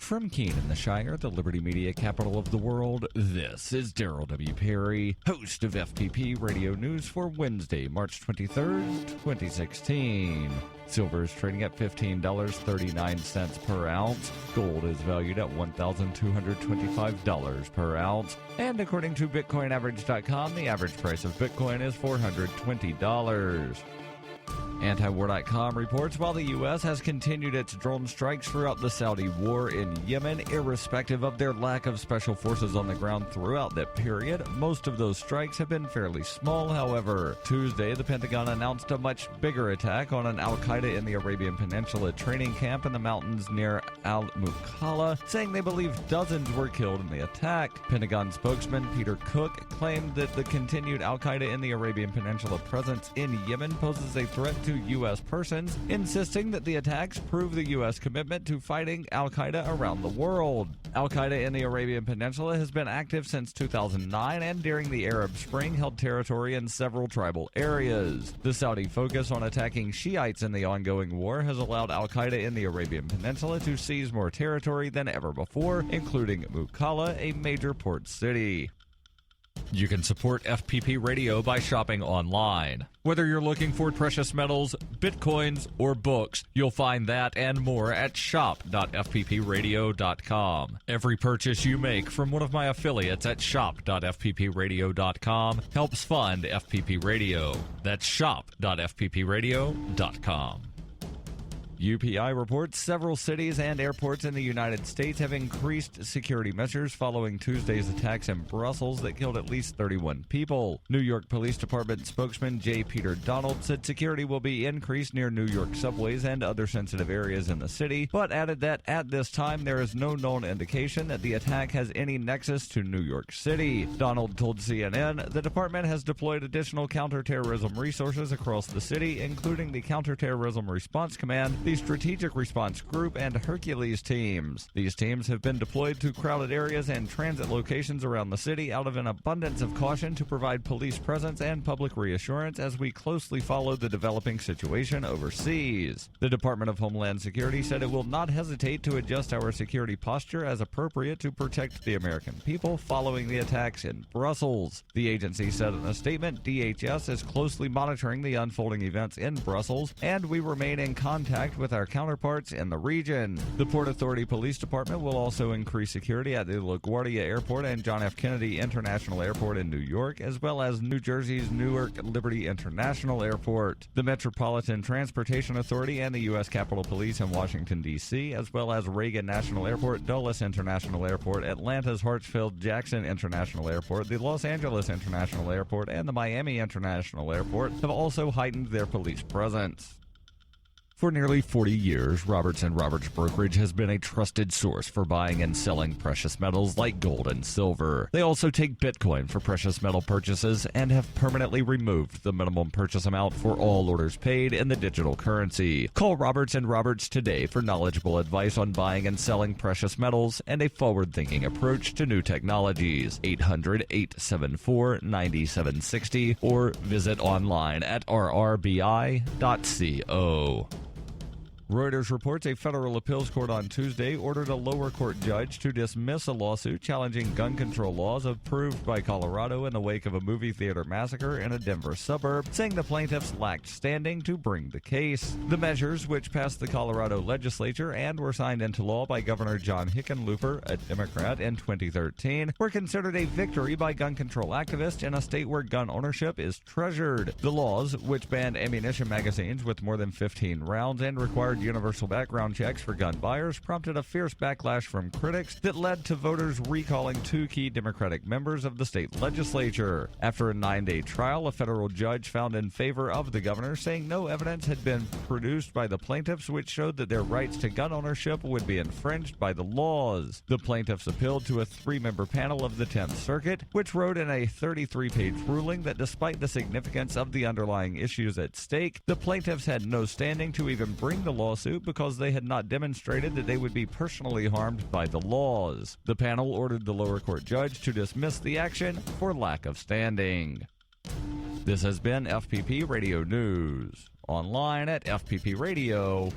From Keene in the Shire, the Liberty Media capital of the world, this is Daryl W. Perry, host of FPP Radio News for Wednesday, March 23rd, 2016. Silver is trading at $15.39 per ounce. Gold is valued at $1,225 per ounce. And according to BitcoinAverage.com, the average price of Bitcoin is $420. Antiwar.com reports while the U.S. has continued its drone strikes throughout the Saudi war in Yemen, irrespective of their lack of special forces on the ground throughout that period, most of those strikes have been fairly small, however. Tuesday, the Pentagon announced a much bigger attack on an al-Qaeda in the Arabian Peninsula training camp in the mountains near al-Muqalla, saying they believe dozens were killed in the attack. Pentagon spokesman Peter Cook claimed that the continued al-Qaeda in the Arabian Peninsula presence in Yemen poses a threat to U.S. persons, insisting that the attacks prove the U.S. commitment to fighting al-Qaeda around the world. Al-Qaeda in the Arabian Peninsula has been active since 2009 and during the Arab Spring held territory in several tribal areas. The Saudi focus on attacking Shiites in the ongoing war has allowed al-Qaeda in the Arabian Peninsula to seize more territory than ever before, including Muqalla, a major port city. You can support FPP Radio by shopping online. Whether you're looking for precious metals, bitcoins, or books, you'll find that and more at shop.fppradio.com. Every purchase you make from one of my affiliates at shop.fppradio.com helps fund FPP Radio. That's shop.fppradio.com. UPI reports several cities and airports in the United States have increased security measures following Tuesday's attacks in Brussels that killed at least 31 people. New York Police Department spokesman J. Peter Donald said security will be increased near New York subways and other sensitive areas in the city, but added that at this time there is no known indication that the attack has any nexus to New York City. Donald told CNN the department has deployed additional counterterrorism resources across the city, including the Counterterrorism Response Command, the Strategic Response Group, and Hercules teams. These teams have been deployed to crowded areas and transit locations around the city out of an abundance of caution to provide police presence and public reassurance as we closely follow the developing situation overseas. The Department of Homeland Security said it will not hesitate to adjust our security posture as appropriate to protect the American people following the attacks in Brussels. The agency said in a statement, DHS is closely monitoring the unfolding events in Brussels, and we remain in contact with our counterparts in the region. The Port Authority Police Department will also increase security at the LaGuardia Airport and John F. Kennedy International Airport in New York, as well as New Jersey's Newark Liberty International Airport. The Metropolitan Transportation Authority and the U.S. Capitol Police in Washington, D.C., as well as Reagan National Airport, Dulles International Airport, Atlanta's Hartsfield-Jackson International Airport, the Los Angeles International Airport, and the Miami International Airport have also heightened their police presence. For nearly 40 years, Roberts & Roberts Brokerage has been a trusted source for buying and selling precious metals like gold and silver. They also take Bitcoin for precious metal purchases and have permanently removed the minimum purchase amount for all orders paid in the digital currency. Call Roberts & Roberts today for knowledgeable advice on buying and selling precious metals and a forward-thinking approach to new technologies. 800-874-9760 or visit online at rrbi.co. Reuters reports a federal appeals court on Tuesday ordered a lower court judge to dismiss a lawsuit challenging gun control laws approved by Colorado in the wake of a movie theater massacre in a Denver suburb, saying the plaintiffs lacked standing to bring the case. The measures, which passed the Colorado legislature and were signed into law by Governor John Hickenlooper, a Democrat, in 2013, were considered a victory by gun control activists in a state where gun ownership is treasured. The laws, which banned ammunition magazines with more than 15 rounds and required universal background checks for gun buyers, prompted a fierce backlash from critics that led to voters recalling two key Democratic members of the state legislature. After a 9-day trial, a federal judge found in favor of the governor, saying no evidence had been produced by the plaintiffs which showed that their rights to gun ownership would be infringed by the laws. The plaintiffs appealed to a 3-member panel of the 10th Circuit, which wrote in a 33-page ruling that despite the significance of the underlying issues at stake, the plaintiffs had no standing to even bring the lawsuit because they had not demonstrated that they would be personally harmed by the laws. The panel ordered the lower court judge to dismiss the action for lack of standing. This has been FPP Radio News, online at fppradio.com.